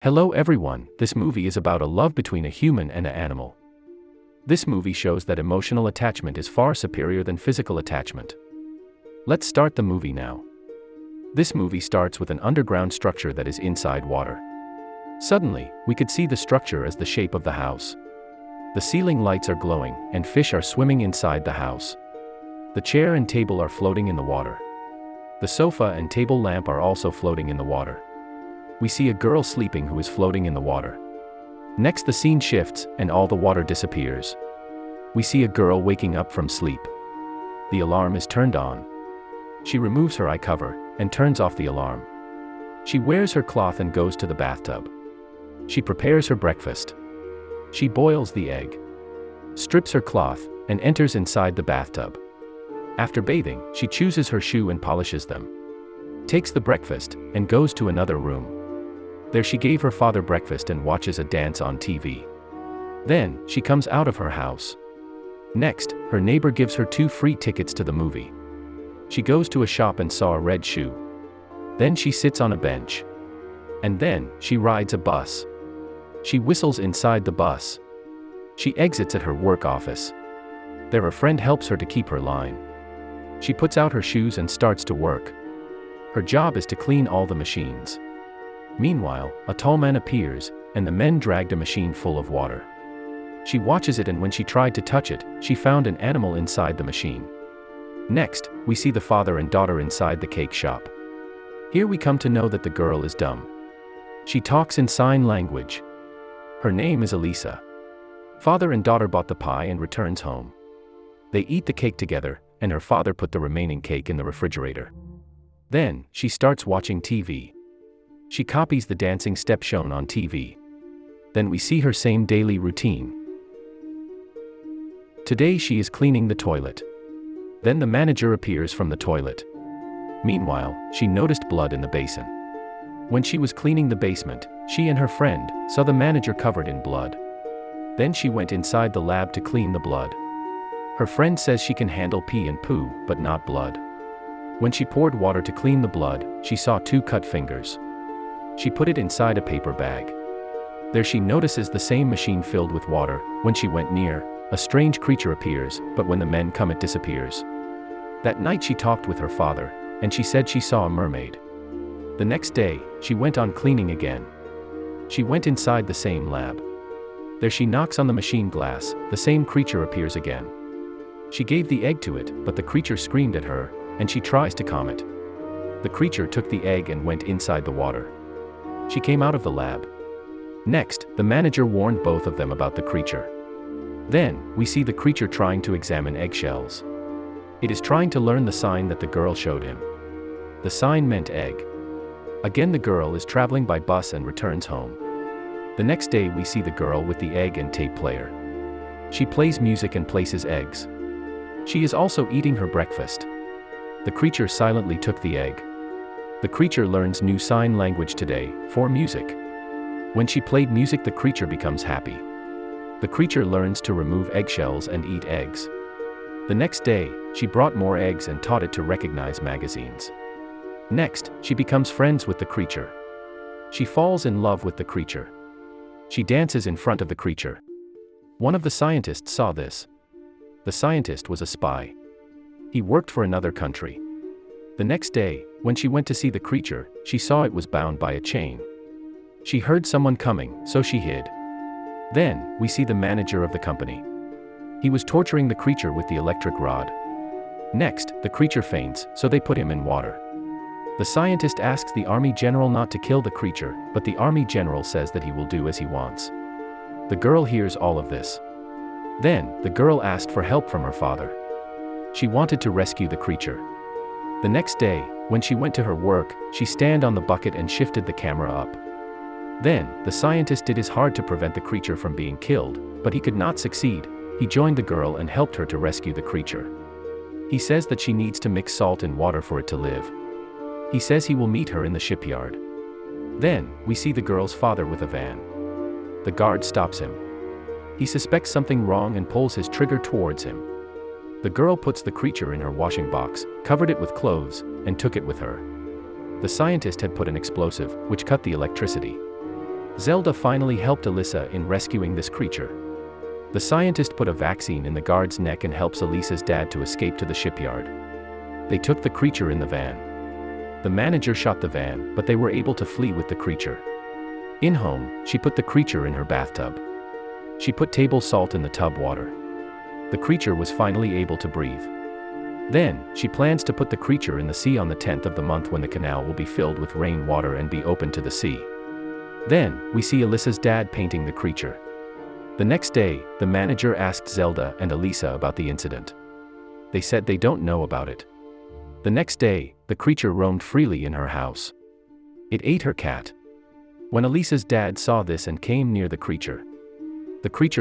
Hello everyone, this movie is about a love between a human and an animal. This movie shows that emotional attachment is far superior than physical attachment. Let's start the movie now. This movie starts with an underground structure that is inside water. Suddenly, we could see the structure as the shape of the house. The ceiling lights are glowing, and fish are swimming inside the house. The chair and table are floating in the water. The sofa and table lamp are also floating in the water. We see a girl sleeping who is floating in the water. Next the scene shifts, and all the water disappears. We see a girl waking up from sleep. The alarm is turned on. She removes her eye cover, and turns off the alarm. She wears her cloth and goes to the bathtub. She prepares her breakfast. She boils the egg, strips her cloth, and enters inside the bathtub. After bathing, she chooses her shoe and polishes them, takes the breakfast, and goes to another room. There she gave her father breakfast and watches a dance on TV. Then, she comes out of her house. Next, her neighbor gives her 2 free tickets to the movie. She goes to a shop and saw a red shoe. Then she sits on a bench. And then, she rides a bus. She whistles inside the bus. She exits at her work office. There a friend helps her to keep her line. She puts out her shoes and starts to work. Her job is to clean all the machines. Meanwhile, a tall man appears, and the men dragged a machine full of water. She watches it, and when she tried to touch it, she found an animal inside the machine. Next, we see the father and daughter inside the cake shop. Here we come to know that the girl is dumb. She talks in sign language. Her name is Elisa. Father and daughter bought the pie and returns home. They eat the cake together, and her father put the remaining cake in the refrigerator. Then, she starts watching TV. She copies the dancing step shown on TV. Then we see her same daily routine. Today she is cleaning the toilet. Then the manager appears from the toilet. Meanwhile, she noticed blood in the basin. When she was cleaning the basement, she and her friend saw the manager covered in blood. Then she went inside the lab to clean the blood. Her friend says she can handle pee and poo, but not blood. When she poured water to clean the blood, she saw 2 cut fingers. She put it inside a paper bag. There she notices the same machine filled with water. When she went near, a strange creature appears, but when the men come it disappears. That night she talked with her father, and she said she saw a mermaid. The next day, she went on cleaning again. She went inside the same lab. There she knocks on the machine glass, the same creature appears again. She gave the egg to it, but the creature screamed at her, and she tries to calm it. The creature took the egg and went inside the water. She came out of the lab. Next, the manager warned both of them about the creature. Then, we see the creature trying to examine eggshells. It is trying to learn the sign that the girl showed him. The sign meant egg. Again the girl is traveling by bus and returns home. The next day we see the girl with the egg and tape player. She plays music and places eggs. She is also eating her breakfast. The creature silently took the egg. The creature learns new sign language today, for music. When she played music the creature becomes happy. The creature learns to remove eggshells and eat eggs. The next day, she brought more eggs and taught it to recognize magazines. Next, she becomes friends with the creature. She falls in love with the creature. She dances in front of the creature. One of the scientists saw this. The scientist was a spy. He worked for another country. The next day, when she went to see the creature, she saw it was bound by a chain. She heard someone coming, so she hid. Then, we see the manager of the company. He was torturing the creature with the electric rod. Next, the creature faints, so they put him in water. The scientist asks the army general not to kill the creature, but the army general says that he will do as he wants. The girl hears all of this. Then, the girl asked for help from her father. She wanted to rescue the creature. The next day, when she went to her work, she stand on the bucket and shifted the camera up. Then, the scientist did his hard to prevent the creature from being killed, but he could not succeed. He joined the girl and helped her to rescue the creature. He says that she needs to mix salt in water for it to live. He says he will meet her in the shipyard. Then, we see the girl's father with a van. The guard stops him. He suspects something wrong and pulls his trigger towards him. The girl puts the creature in her washing box, covered it with clothes, and took it with her. The scientist had put an explosive, which cut the electricity. Zelda finally helped Alyssa in rescuing this creature. The scientist put a vaccine in the guard's neck and helps Alyssa's dad to escape to the shipyard. They took the creature in the van. The manager shot the van, but they were able to flee with the creature. In home, she put the creature in her bathtub. She put table salt in the tub water. The creature was finally able to breathe. Then, she plans to put the creature in the sea on the 10th of the month when the canal will be filled with rainwater and be open to the sea. Then, we see Alyssa's dad painting the creature. The next day, the manager asked Zelda and Alyssa about the incident. They said they don't know about it. The next day, the creature roamed freely in her house. It ate her cat. When Alyssa's dad saw this and came near the creature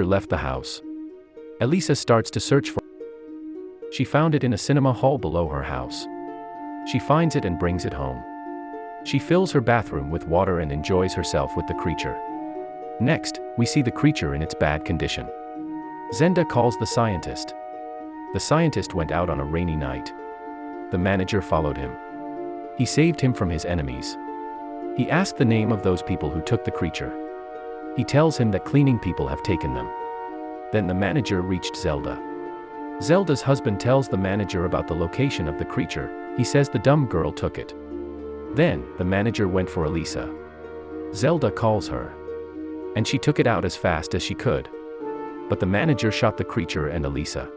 left the house. Alyssa starts to search for it. She found it in a cinema hall below her house. She finds it and brings it home. She fills her bathroom with water and enjoys herself with the creature. Next, we see the creature in its bad condition. Zelda calls the scientist. The scientist went out on a rainy night. The manager followed him. He saved him from his enemies. He asked the name of those people who took the creature. He tells him that cleaning people have taken them. Then the manager reached Zelda. Zelda's husband tells the manager about the location of the creature. He says the dumb girl took it. Then, the manager went for Alyssa. Zelda calls her. And she took it out as fast as she could. But the manager shot the creature and Alyssa.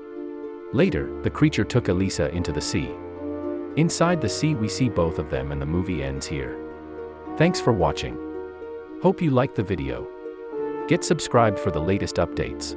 Later, the creature took Alyssa into the sea. Inside the sea we see both of them and the movie ends here. Thanks for watching. Hope you liked the video. Get subscribed for the latest updates.